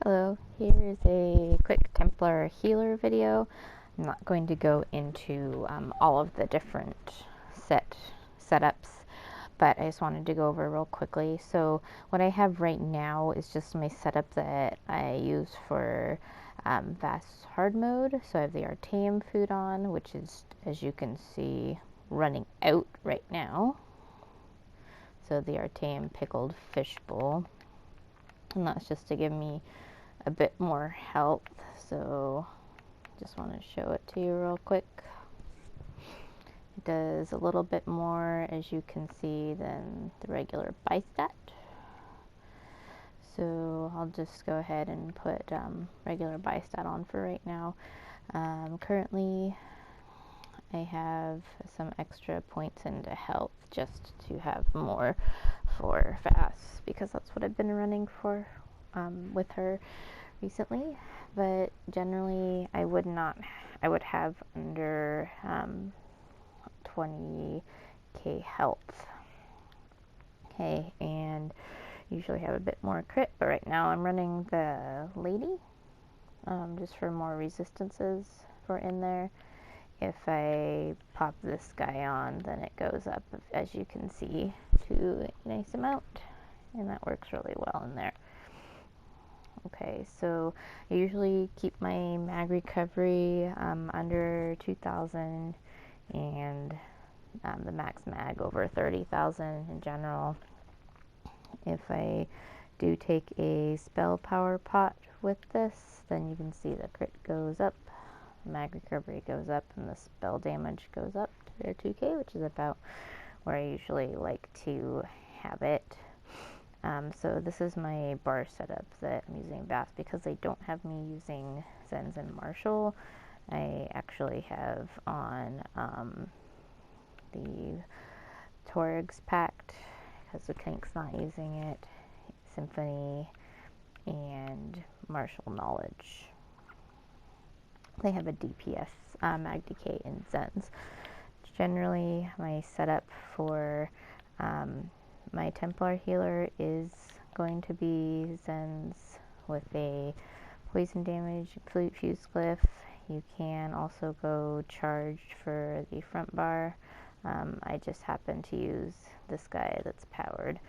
Hello, here's a quick Templar healer video. I'm not going to go into all of the different setups, but I just wanted to go over real quickly. So what I have right now is just my setup that I use for fast hard mode. So I have the Artaeum food on, which is, as you can see, running out right now. So the Artaeum pickled fish bowl, and that's just to give me a bit more health, so just want to show it to you real quick. It does a little bit more, as you can see, than the regular Bistat. So I'll just go ahead and put regular Bistat on for right now. Currently I have some extra points into health just to have more for fast, because that's what I've been running for with her recently. But generally I would have under 20k health. Okay, and usually have a bit more crit, but right now I'm running the lady just for more resistances for in there. If I pop this guy on, then it goes up, as you can see, to a nice amount, and that works really well in there. Okay, so I usually keep my mag recovery under 2,000 and the max mag over 30,000 in general. If I do take a spell power pot with this, then you can see the crit goes up, mag recovery goes up, and the spell damage goes up to 2k, which is about where I usually like to have it. So this is my bar setup that I'm using fast, because they don't have me using Zens and Marshall. I actually have on the Torg's Pact, because the Kink's not using it, Symphony, and Martial Knowledge. They have a DPS, Mag Decay, and Zens. Generally, my setup for my Templar healer is going to be Zens with a poison damage, fuse glyph. You can also go charged for the front bar. I just happen to use this guy that's powered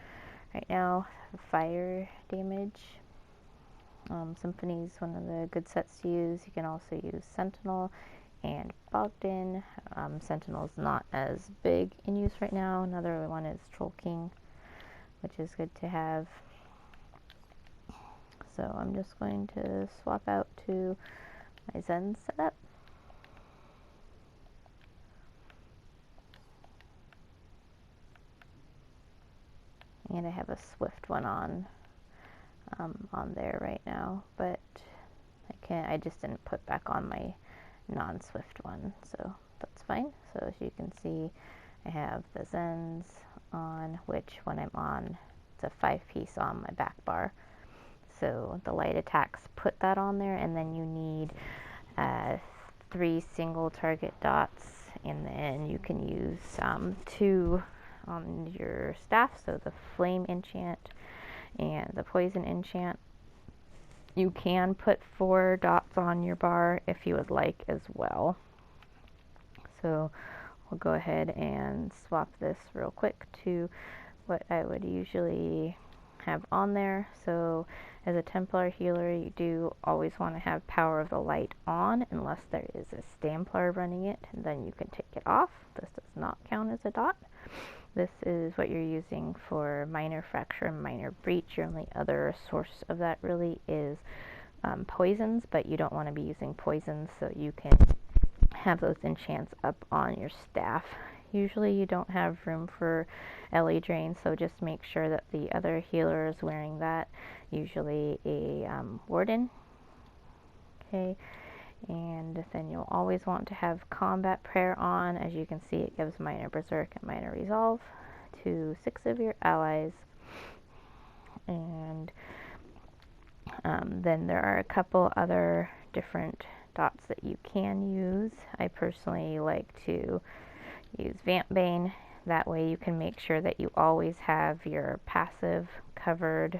right now. Fire damage. Symphony is one of the good sets to use. You can also use Sentinel and Bogdan. Sentinel's not as big in use right now. Another one is Troll King, which is good to have. So I'm just going to swap out to my Zen setup. And I have a Swift one on there right now, but I just didn't put back on my non-Swift one, so that's fine. So as you can see, I have the Zens on, which when I'm on, it's a 5-piece on my back bar. So the light attacks put that on there, and then you need 3 single target dots, and then you can use 2 on your staff, so the flame enchant and the poison enchant. You can put 4 dots on your bar if you would like as well. So we'll go ahead and swap this real quick to what I would usually have on there. So as a Templar healer, you do always want to have Power of the Light on, unless there is a Stamplar running it, and then you can take it off. This does not count as a dot. This is what you're using for minor fracture and minor breach. Your only other source of that really is poisons, but you don't want to be using poisons, so you can have those enchants up on your staff. Usually you don't have room for LE Drain, so just make sure that the other healer is wearing that, usually a Warden. Okay, and then you'll always want to have Combat Prayer on. As you can see, it gives minor Berserk and minor Resolve to 6 of your allies. And then there are a couple other different dots that you can use. I personally like to use Vampbane. That way you can make sure that you always have your passive covered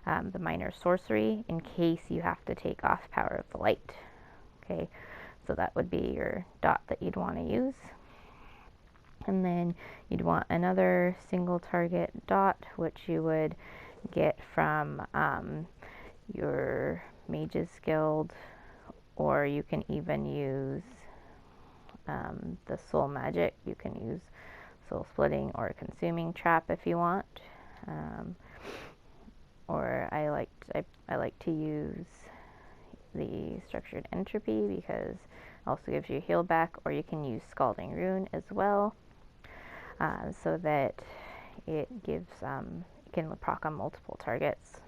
the minor sorcery in case you have to take off Power of the Light. Okay, so that would be your dot that you'd want to use. And then you'd want another single target dot, which you would get from your Mages Guild, or you can even use the Soul Magic. You can use Soul Splitting or Consuming Trap if you want. Or I like to use the Structured Entropy because it also gives you heal back, or you can use Scalding Rune as well, so that it gives it can proc on multiple targets.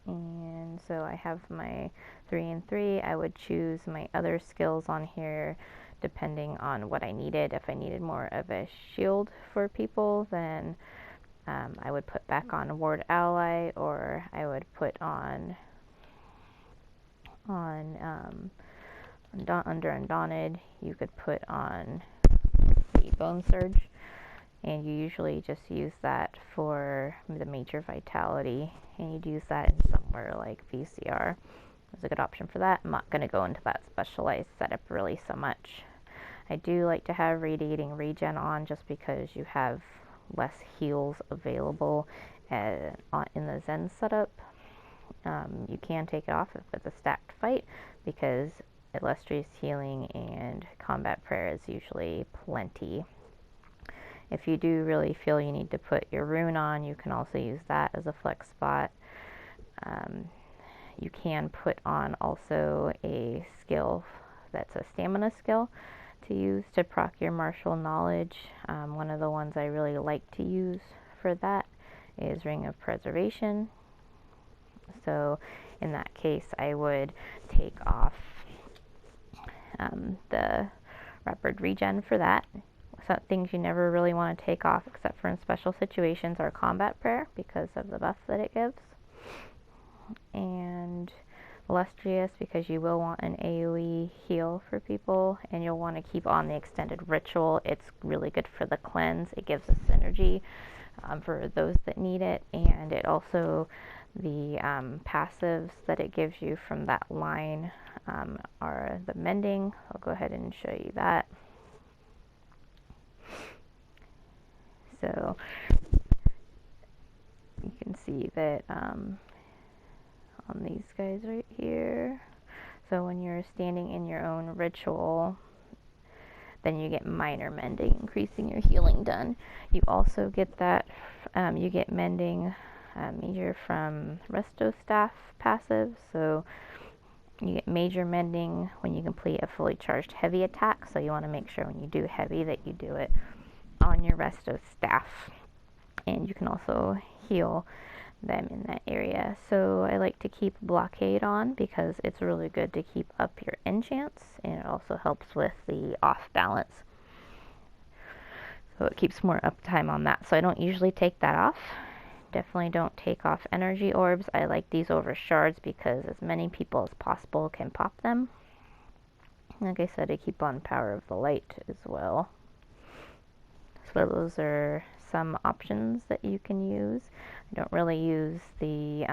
And so I have my 3 and 3. I would choose my other skills on here depending on what I needed. If I needed more of a shield for people, then I would put back on Ward Ally, or I would put on under Undaunted, you could put on the Bone Surge, and you usually just use that for the Major Vitality, and you'd use that in somewhere like VCR. There's a good option for that. I'm not going to go into that specialized setup really so much. I do like to have Radiating Regen on just because you have less heals available in the Zen setup. You can take it off if it's a stacked fight because Illustrious Healing and Combat Prayer is usually plenty. If you do really feel you need to put your rune on, you can also use that as a flex spot. You can put on also a skill that's a stamina skill to use to proc your martial knowledge. One of the ones I really like to use for that is Ring of Preservation. So in that case, I would take off the Rapid Regen for that. Some things you never really want to take off except for in special situations are Combat Prayer because of the buff that it gives, and Illustrious because you will want an AoE heal for people, and you'll want to keep on the Extended Ritual. It's really good for the cleanse. It gives us synergy for those that need it, and it also, the passives that it gives you from that line are the Mending. I'll go ahead and show you that. So you can see that on these guys right here. So when you're standing in your own ritual, then you get minor mending, increasing your healing done. You also get that, you get mending major from Resto Staff passive. So you get major mending when you complete a fully charged heavy attack. So you want to make sure when you do heavy that you do it on your Resto Staff. And you can also heal them in that area. So I like to keep Blockade on because it's really good to keep up your enchants, and it also helps with the off balance. So it keeps more uptime on that. So I don't usually take that off. Definitely don't take off energy orbs. I like these over shards because as many people as possible can pop them. Like I said, I keep on Power of the Light as well. So those are some options that you can use. I don't really use the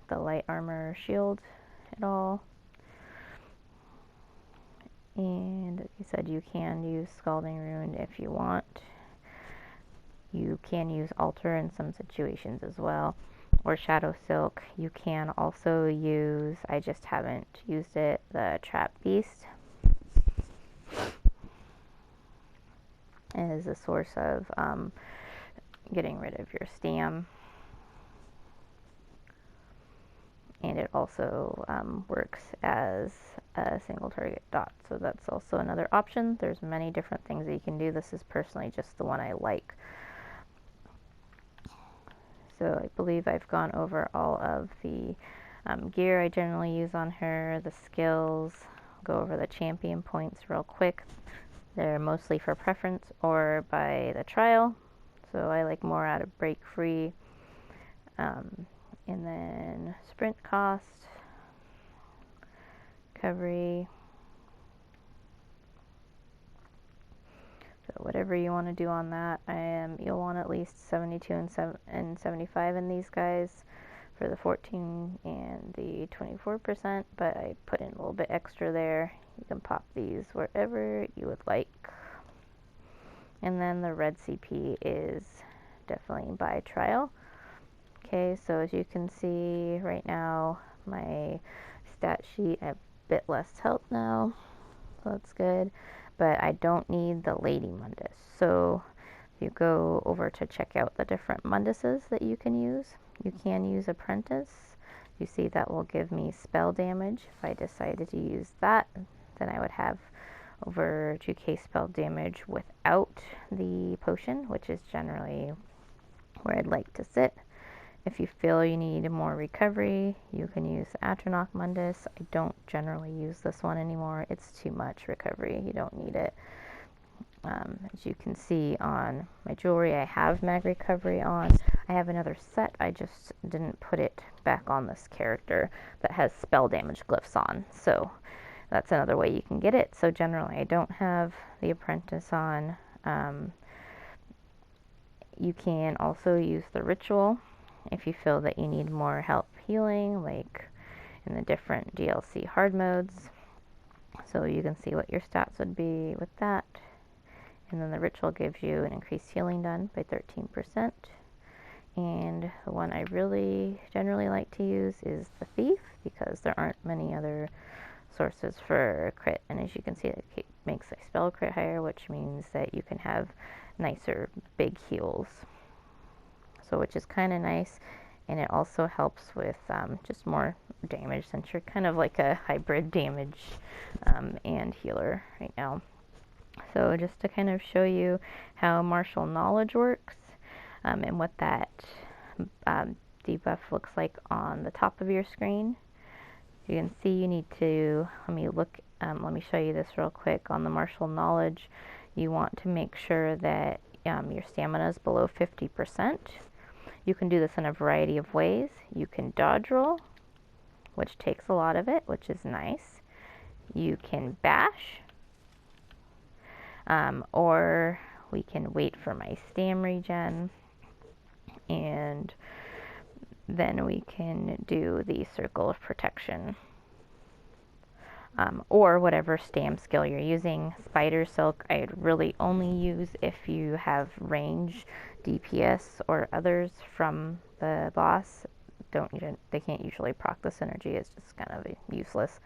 light armor shield at all. And like I said, you can use Scalding Rune if you want. You can use Alter in some situations as well, or Shadow Silk. You can also use, I just haven't used it, the Trap Beast as a source of getting rid of your stam. And it also works as a single target dot, so that's also another option. There's many different things that you can do. This is personally just the one I like. So I believe I've gone over all of the gear I generally use on her, the skills. I'll go over the champion points real quick. They're mostly for preference or by the trial. So I like more out of Break Free. And then sprint cost, recovery. So whatever you want to do on that, you'll want at least 72 and 75 in these guys for the 14 and the 24%, but I put in a little bit extra there. You can pop these wherever you would like. And then the red CP is definitely by trial. Okay, so as you can see right now, my stat sheet, I have a bit less health now, so that's good. But I don't need the Lady Mundus. So if you go over to check out the different Munduses that you can use Apprentice. You see that will give me spell damage. If I decided to use that, then I would have over 2k spell damage without the potion, which is generally where I'd like to sit. If you feel you need more recovery, you can use Atronach Mundus. I don't generally use this one anymore. It's too much recovery. You don't need it. As you can see on my jewelry, I have mag recovery on. I have another set. I just didn't put it back on this character that has spell damage glyphs on. So that's another way you can get it. So generally, I don't have the Apprentice on. You can also use the Ritual if you feel that you need more help healing, like in the different DLC hard modes. So you can see what your stats would be with that. And then the Ritual gives you an increased healing done by 13%. And the one I really generally like to use is the Thief, because there aren't many other sources for crit. And as you can see, it makes a spell crit higher, which means that you can have nicer big heals. So which is kind of nice. And it also helps with just more damage, since you're kind of like a hybrid damage and healer right now. So just to kind of show you how martial knowledge works and what that debuff looks like on the top of your screen. You can see you need to, let me show you this real quick. On the martial knowledge, you want to make sure that your stamina is below 50%. You can do this in a variety of ways. You can dodge roll, which takes a lot of it, which is nice. You can bash, or we can wait for my stam regen, and then we can do the circle of protection, or whatever stam skill you're using. Spider Silk I'd really only use if you have range, DPS, or others from the boss. They can't usually proc the synergy. It's just kind of useless.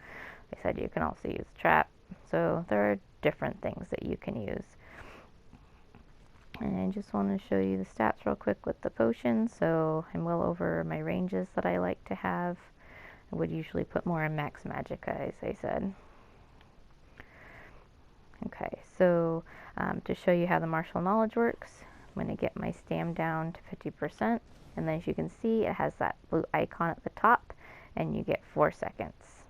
They said you can also use trap. So there are different things that you can use. And I just want to show you the stats real quick with the potion. So I'm well over my ranges that I like to have. I would usually put more in max magicka, as I said. Okay, so to show you how the martial knowledge works, I'm going to get my stam down to 50%. And then as you can see, it has that blue icon at the top, and you get 4 seconds.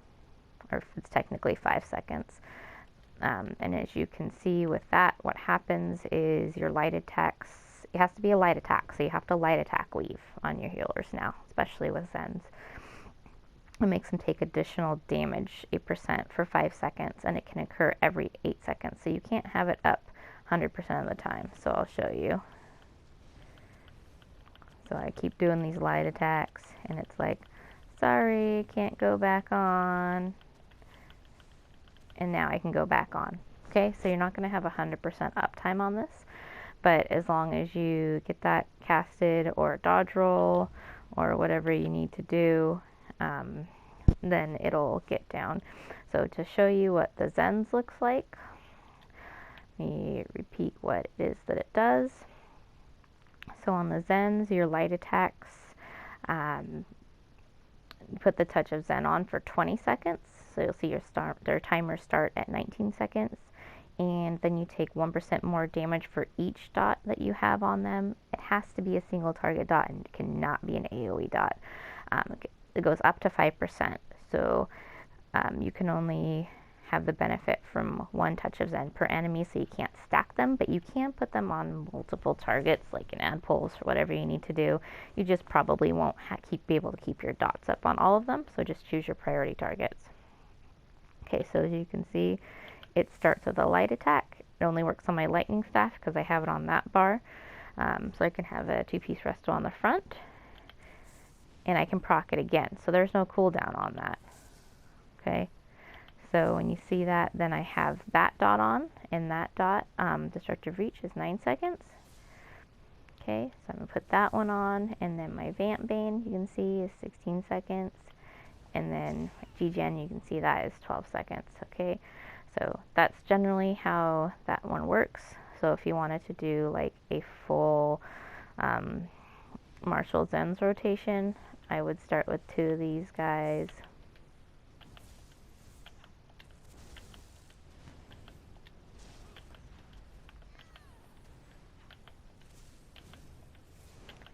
Or it's technically 5 seconds. And as you can see with that, what happens is your light attacks, it has to be a light attack, so you have to light attack weave on your healers now, especially with Zens. It makes them take additional damage, 8% for 5 seconds, and it can occur every 8 seconds, so you can't have it up 100% of the time. So I'll show you. So I keep doing these light attacks, and it's like, sorry, can't go back on. And now I can go back on. Okay, so you're not going to have 100% uptime on this, but as long as you get that casted or dodge roll or whatever you need to do, then it'll get down. So to show you what the Zens looks like, let me repeat what it is that it does. So on the Zens, your light attacks, you put the touch of Zen on for 20 seconds. So you'll see their timer start at 19 seconds. And then you take 1% more damage for each dot that you have on them. It has to be a single target dot and it cannot be an AoE dot. It goes up to 5%. So you can only have the benefit from 1 touch of Zen per enemy, so you can't stack them, but you can put them on multiple targets, like in ad pulls or whatever you need to do. You just probably won't be able to keep your dots up on all of them, so just choose your priority targets. Okay, so as you can see, it starts with a light attack, it only works on my lightning staff because I have it on that bar. So I can have a 2-piece resto on the front, and I can proc it again. So there's no cooldown on that. Okay. So when you see that, then I have that dot on, and that dot, destructive reach is 9 seconds. Okay, so I'm going to put that one on, and then my Vamp Bane, you can see, is 16 seconds. And then G-Gen, you can see that is 12 seconds. Okay, so that's generally how that one works. So if you wanted to do like a full Marshall Zen's rotation, I would start with 2 of these guys.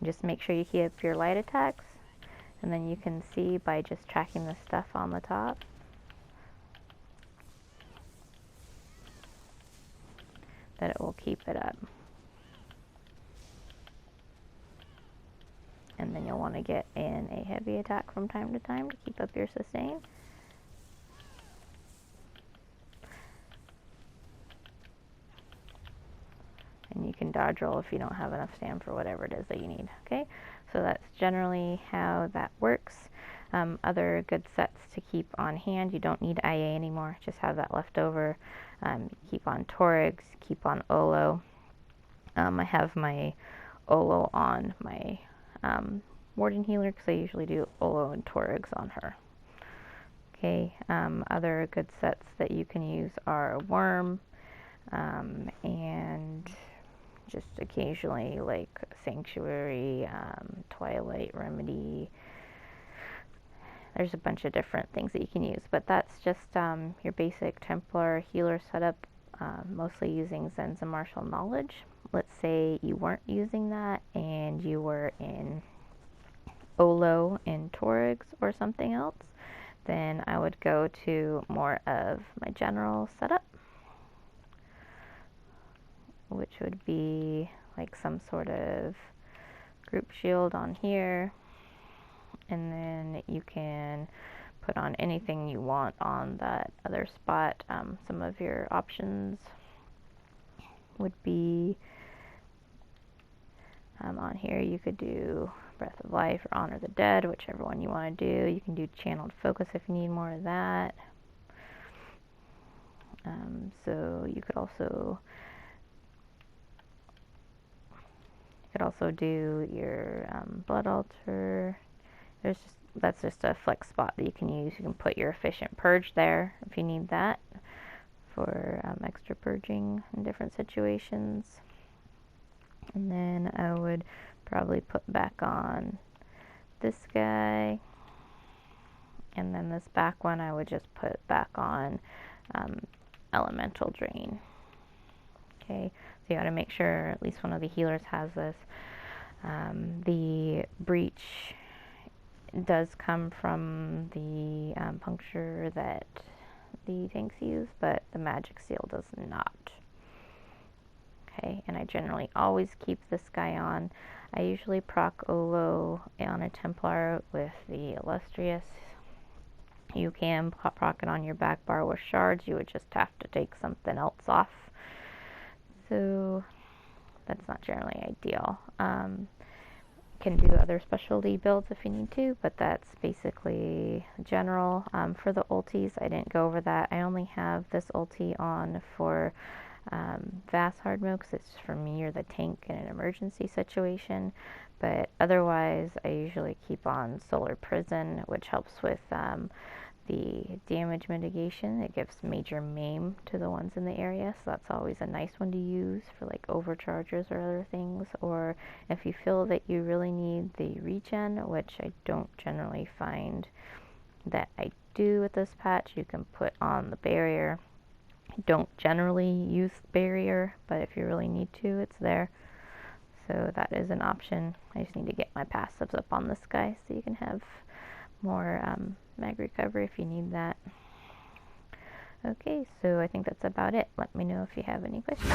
Just make sure you keep your light attacks, and then you can see by just tracking the stuff on the top that it will keep it up. And then you'll want to get in a heavy attack from time to time to keep up your sustain. And you can dodge roll if you don't have enough stand for whatever it is that you need. Okay, so that's generally how that works. Other good sets to keep on hand. You don't need IA anymore. Just have that left over. Keep on Torigs. Keep on Olo. I have my Olo on my Warden Healer because I usually do Olo and Torigs on her. Okay. Other good sets that you can use are Worm and just occasionally like Sanctuary, Twilight Remedy. There's a bunch of different things that you can use, but that's just your basic Templar healer setup, mostly using Zen's and Martial Knowledge. Let's say you weren't using that and you were in Olo and Torigs or something else, then I would go to more of my general setup, which would be like some sort of group shield on here, and then you can put on anything you want on that other spot. Some of your options would be on here, you could do Breath of Life or Honor the Dead, whichever one you want to do. You can do Channeled Focus if you need more of that. So you could also do your Blood Altar. That's just a flex spot that you can use. You can put your Efficient Purge there if you need that for extra purging in different situations. And then I would probably put back on this guy, and then this back one I would just put back on Elemental Drain. Okay, so you got to make sure at least one of the healers has this. The Breach does come from the puncture that the tanks use, but the Magic Seal does not. Okay, and I generally always keep this guy on. I usually proc Olo on a Templar with the Illustrious. You can proc it on your back bar with shards. You would just have to take something else off. So that's not generally ideal. Can do other specialty builds if you need to, but that's basically general. For the ultis, I didn't go over that. I only have this ulti on for Vast hard mode because it's for me or the tank in an emergency situation, but otherwise I usually keep on Solar Prison, which helps with the damage mitigation. It gives major maim to the ones in the area, so that's always a nice one to use for like overchargers or other things. Or if you feel that you really need the regen, which I don't generally find that I do with this patch, you can put on the barrier. I don't generally use barrier, but if you really need to, it's there. So that is an option. I just need to get my passives up on this guy so you can have more mag recovery if you need that. Okay, so I think that's about it. Let me know if you have any questions.